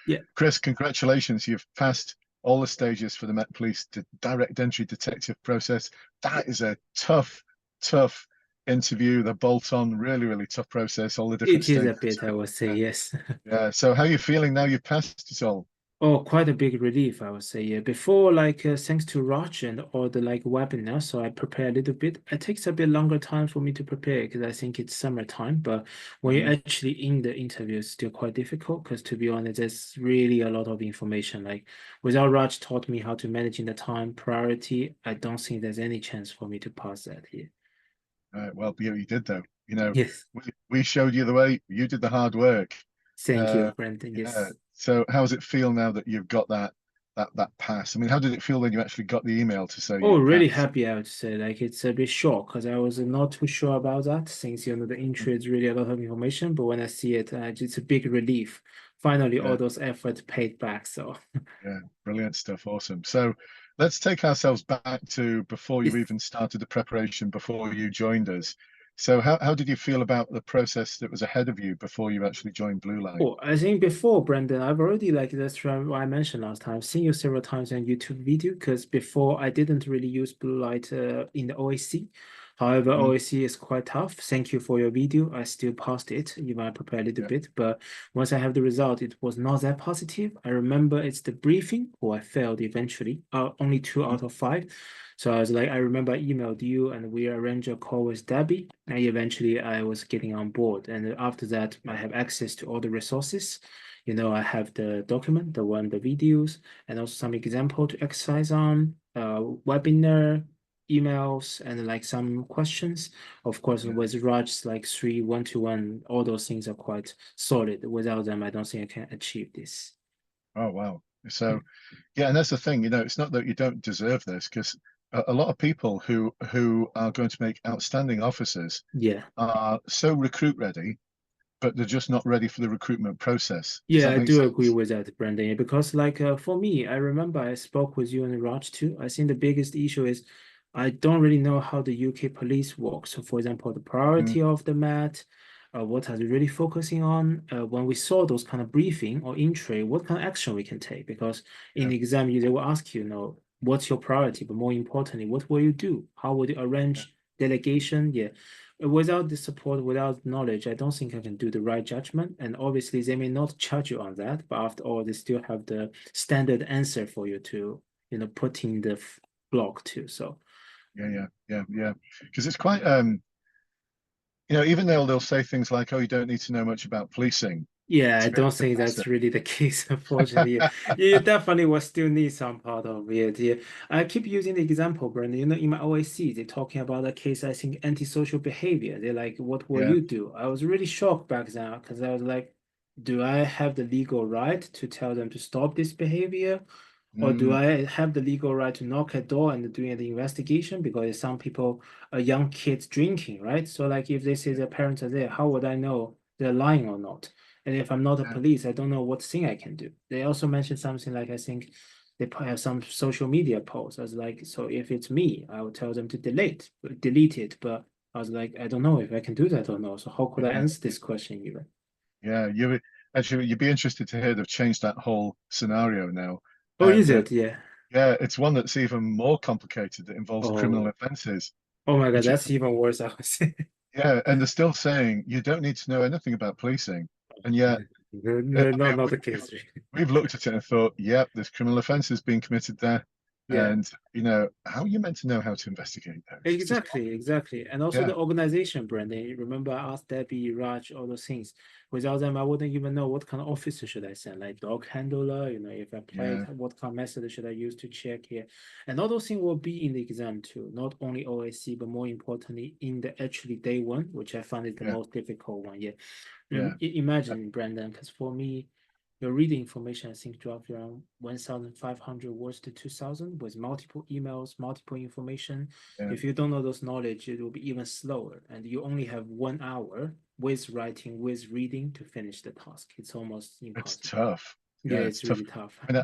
Yeah, Chris, congratulations. You've passed all the stages for the Met Police direct entry detective process. That is a tough interview. The bolt on, really, really tough process, all the different it is a stages. bit, I would say, Yeah. yes. Yeah. So how are you feeling now you've passed it all? Oh, quite a big relief, I would say. Yeah, before thanks to Raj and all the webinar, so I prepare a little bit. It takes a bit longer time for me to prepare because I think it's summertime. But when you're Mhm. actually in the interview, it's still quite difficult because to be honest, there's really a lot of information. Like without Raj taught me how to managing the time priority, I don't think there's any chance for me to pass that here. Well, you did though. You know, Yes, we showed you the way. You did the hard work. thank you, Uh, Brandon. yeah. Yes. So how does it feel now that you've got that pass? I mean, how did it feel when you actually got the email to say Oh, you really passed? happy, I would say. Like it's a bit shocked because I was not too sure about that since the intro is really a lot of information. But when I see it, it's a big relief. Finally, all Yeah, those efforts paid back. So yeah, brilliant stuff. Awesome. So let's take ourselves back to before you it's even started the preparation, before you joined us. So how did you feel about the process that was ahead of you before you actually joined Blue Light? oh, I think before Brandon, I've already that's what I mentioned last time. I've seen you several times on YouTube video because before I didn't really use blue light in the OAC. However, Mm, OAC is quite tough. Thank you for your video. I still passed it, even I prepared a little yeah, bit. But once I have the result, it was not that positive. I remember it's the briefing, or I failed eventually. Only two mm, out of five. So I was like, I remember I emailed you and we arranged a call with Debbie. And eventually I was getting on board. And after that, I yeah, have access to all the resources. I have the document, the videos, and also some example to exercise on, webinar, emails, and some questions. Of course, yeah. with Raj's three one-to-one, all those things are quite solid. Without them, I don't think I can achieve this. Oh wow. So yeah, and that's the thing, it's not that you don't deserve this, because a lot of people who are going to make outstanding officers Yeah. are so recruit ready, but they're just not ready for the recruitment process. Does Yeah, that I make do agree sense? with that, Brandon. Because for me, I remember I spoke with you and Raj too. I think the biggest issue is I don't really know how the UK police work. So, for example, the Mm, priority of the MAT, what are they really focusing on? When we saw those kind of briefing or intro, what kind of action we can take? Because in yeah, the exam, they will ask you, what's your priority? But more importantly, what will you do? How will you yeah, arrange delegation? Yeah. Without the support, without knowledge, I don't think I can do the right judgment. And obviously, they may not judge you on that, but after all, they still have the standard answer for you to, put in the block too. So yeah. Because it's quite even though they'll say things like, "Oh, you don't need to know much about policing yeah, I to be able don't to think pass that's it." really the case, unfortunately. You definitely will still need some part of it. Yeah. I keep using the example, Brandon. In my OAC, they're talking about a case, I think, antisocial behavior. They're like, what will Yeah. you do? I was really shocked back then because I was like, do I have the legal right to tell them to stop this behavior? Or do Mm, I have the legal right to knock at door and doing the investigation? Because some people are young kids drinking, right? So if they say yeah, their parents are there, how would I know they're lying or not? And if I'm not a yeah, police, I don't know what thing I can do. They also mentioned something like I think they have some social media posts. I was like, so if it's me, I would tell them to delete it. But I was like, I don't know if I can do that or not. So how could I yeah, answer this question even? yeah. You'd be interested to hear they've changed that whole scenario now, Oh, is and it? Yeah. yeah, it's one that's even more complicated that involves criminal Oh, offences, oh my God, which is that's even worse, I would say. yeah, and they're still saying you don't need to know anything about policing, and yet No, I no, mean, not the case. we've looked at it and thought, yep, there's criminal offences being committed there, Yeah. and how are you meant to know how to investigate those? It's just Exactly, exactly. And also yeah, the organization, Brandon. Remember, I asked Debbie, Raj, all those things. Without them, I wouldn't even know what kind of officer should I send, like dog handler, if I play yeah, it, what kind of method should I use to check here. And all those things will be in the exam too, not only OAC, but more importantly, in the actually day one, which I found is the yeah, most difficult one. Yeah. yeah, Imagine, Brandon, because for me, your reading information, I think, dropped around 1,500 words to 2,000 with multiple emails, multiple information. yeah. If you don't know those knowledge, it will be even slower. And you only have 1 hour with writing, with reading to finish the task. It's almost It's impossible. tough. Yeah, Yeah, it's it's tough. really tough. I mean,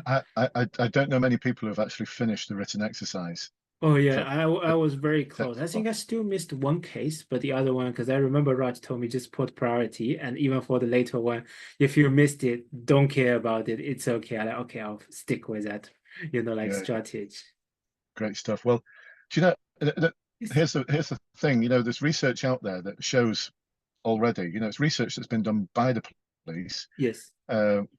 I don't know many people who have actually finished the written exercise. Oh yeah, So I was very close. that's I think I still missed one case, but the other one, because I remember Raj told me just put priority, and even for the later one, if you missed it, don't care about it. It's okay. I like, okay, I'll stick with that, like yeah, yeah, strategy. great stuff. Well, do you know, Yes. here's the thing. There's research out there that shows already. It's research that's been done by the police Yes.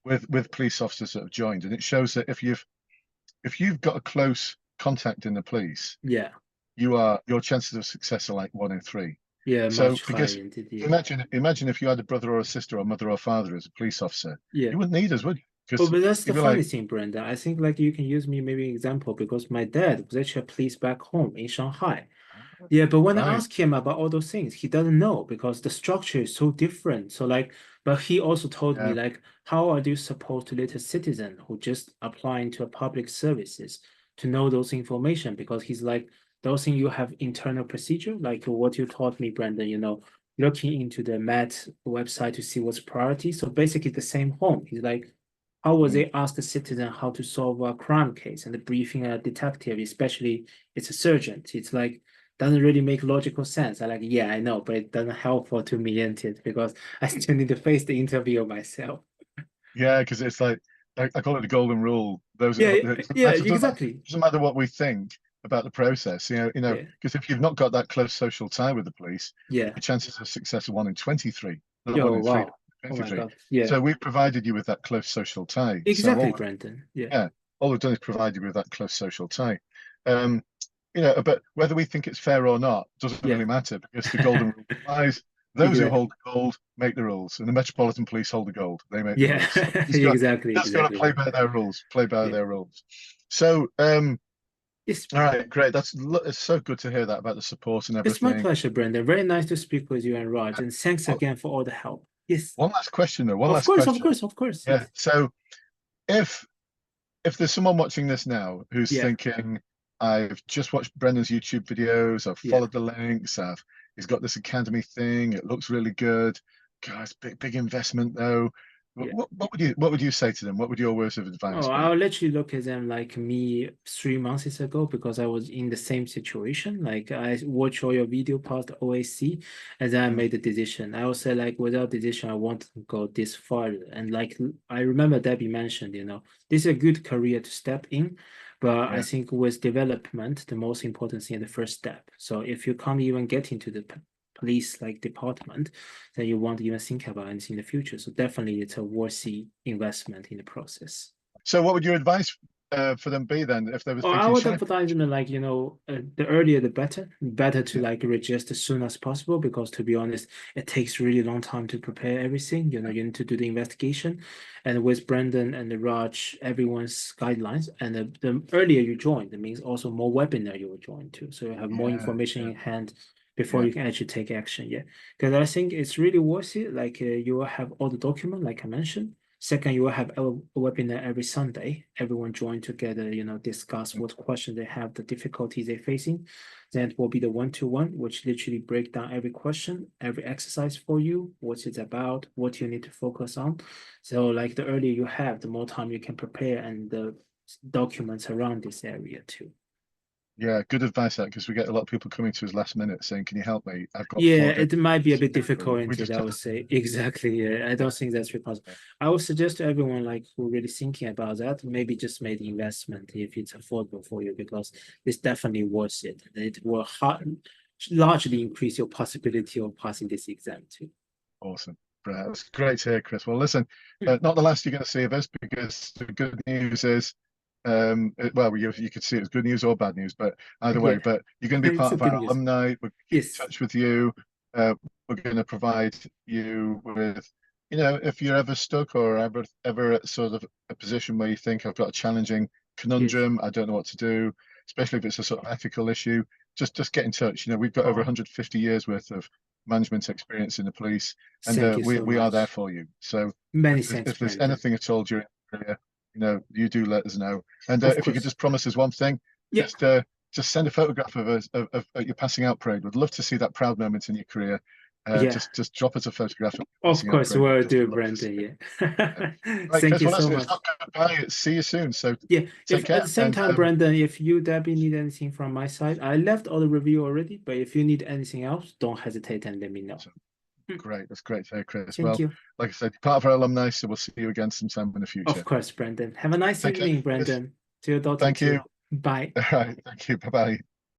with police officers that have joined, and it shows that if you've got a close contact in the police, Yeah. your chances of success are like 1 in 3. Yeah, So much higher because indeed. Yeah. imagine if you had a brother or a sister or mother or father as a police officer, Yeah. you wouldn't need us, would you? Oh, Because but that's the you'd be funny like, thing, Brenda. I think like you can use me maybe example because my dad was actually a police back home in Shanghai. Yeah, but when I right, ask him about all those things, he doesn't know because the structure is so different. So like, but he also told me yeah, like, how are you supposed to let a citizen who just applying to a public services to know those information? Because he's like, those things you have internal procedure, like what you taught me, Brandon, looking into the Met website to see what's priority. So basically the same home. He's like, how was mm, they ask the citizen how to solve a crime case and the briefing a detective, especially it's a surgeon. It's like doesn't really make logical sense. I like, yeah, I know, but it doesn't help for 2 million kids because I still need to face the interview myself. yeah, because it's like I call it the golden rule. Those Yeah, it yeah, exactly. doesn't matter what we think about the process, Yeah, because if you've not got that close social tie with the police, yeah. your chances of success are 1 in 23, not one Yo, in three, wow. Oh my 23. God. Yeah, So we've provided you with that close social tie. So exactly, Brandon. Yeah, yeah, all we've done is provide you with that close social tie. Um, but whether we think it's fair or not doesn't yeah, really matter because the golden rule applies. Those who hold exactly. the gold make the rules, and the Metropolitan Police hold the gold. They make the Yeah, rules. So exactly, just got to exactly, play bro. by their rules. Play by Yeah. their rules. So, It's all right, great. It's so good to hear that about the support and it's my everything. pleasure, Brandon. Very nice to speak with you and Raj, and thanks One again for all the help. Yes, one last question though. One of last course, of question. course, of course. Yeah. Yes. So if if there's someone watching this now who's Yeah, thinking, I've just watched Brendan's YouTube videos, I've yeah. followed the links, he's got this academy thing, it looks really good. Guys, big investment though. Yeah. What would you say to them? What would your words of Oh, advice be? I'll literally look at them like me 3 months ago because I was in the same situation. Like I watch all your video past OAC and then I Mm, made the decision. I also like without decision, I want to go this far. And like I remember Debbie mentioned, this is a good career to step in, but I yeah, think with development, the most important thing is the first step. So if you can't even get into the police like department, then you won't even think about anything in the future. So definitely it's a worthy investment in the process. so what would your advice for them be then if they were Or I thinking, would should I? advertise them like, the earlier the better. Better to Yeah, like register as soon as possible because to be honest, it takes really long time to prepare everything. You need to do the investigation. And with Brendan and the Raj, everyone's guidelines. And the earlier you join, that means also more webinar you will join too. So you have more yeah, information yeah, in hand before yeah, you can actually take action. Yeah. Because I think it's really worth it. Like you will have all the document, like I mentioned. Second, you will have a webinar every Sunday. Everyone join together, discuss mm, what questions they have, the difficulties they're facing. Then it will be the one-to-one, which literally break down every question, every exercise for you, what it's about, what you need to focus on. So like the earlier you have, the more time you can prepare and the documents around this area too. yeah. Good advice that because we get a lot of people coming to us last minute saying, "Can you help me? I've got Yeah, 4 days it might be a to bit go." difficult We indeed, just I tell would them, say. Exactly. Yeah. I don't think that's possible. yeah, I would suggest to everyone like who really thinking about that, maybe just make the investment if it's affordable for you, because it's definitely worth it. It will largely increase your possibility of passing this exam too. awesome. Right, that's great to hear, Chris. Well, listen, Hmm. not the last you're going to see of us because the good news is, well, you could see it as good news or bad news, but either way, Yeah, but you're going to be it's part a of good our news. alumni. We're going to keep in Yes, touch with you. We're going to provide you with, if you're ever stuck or ever at sort of a position where you think I've got a challenging yes. conundrum, I don't know what to do, especially if it's a sort of ethical issue, just get in touch. We've got over Oh, 150 years worth of management experience in the police and thank you so we are there much. for you. So Many if there's thanks, if there's Brandon. anything at all during the career, you do let us know. And Of if you could course. just promise us one thing, Yeah, just send a photograph of us of your passing out parade. We'd love to see that proud moment in your career. Yeah, just drop us a photograph of of course, Singapore, and will just do, love to see Brandon. it. Yeah. Right, Thank Chris. you Well, so listen, it's much. not goodbye. See you soon. So Yeah, if take at care. the same And time, Brandon, if you, Debbie, need anything from my side, I left all the review already, but if you need anything else, don't hesitate and let me know. so, great. That's great to hear, Chris. Thank Well, you. like I said, part of our alumni, so we'll see you again sometime in the Of future. course, Brandon. Have a nice Take care, evening, Chris. Brandon. Till talking Thank to you. you. Bye. All right. Thank you. Bye bye.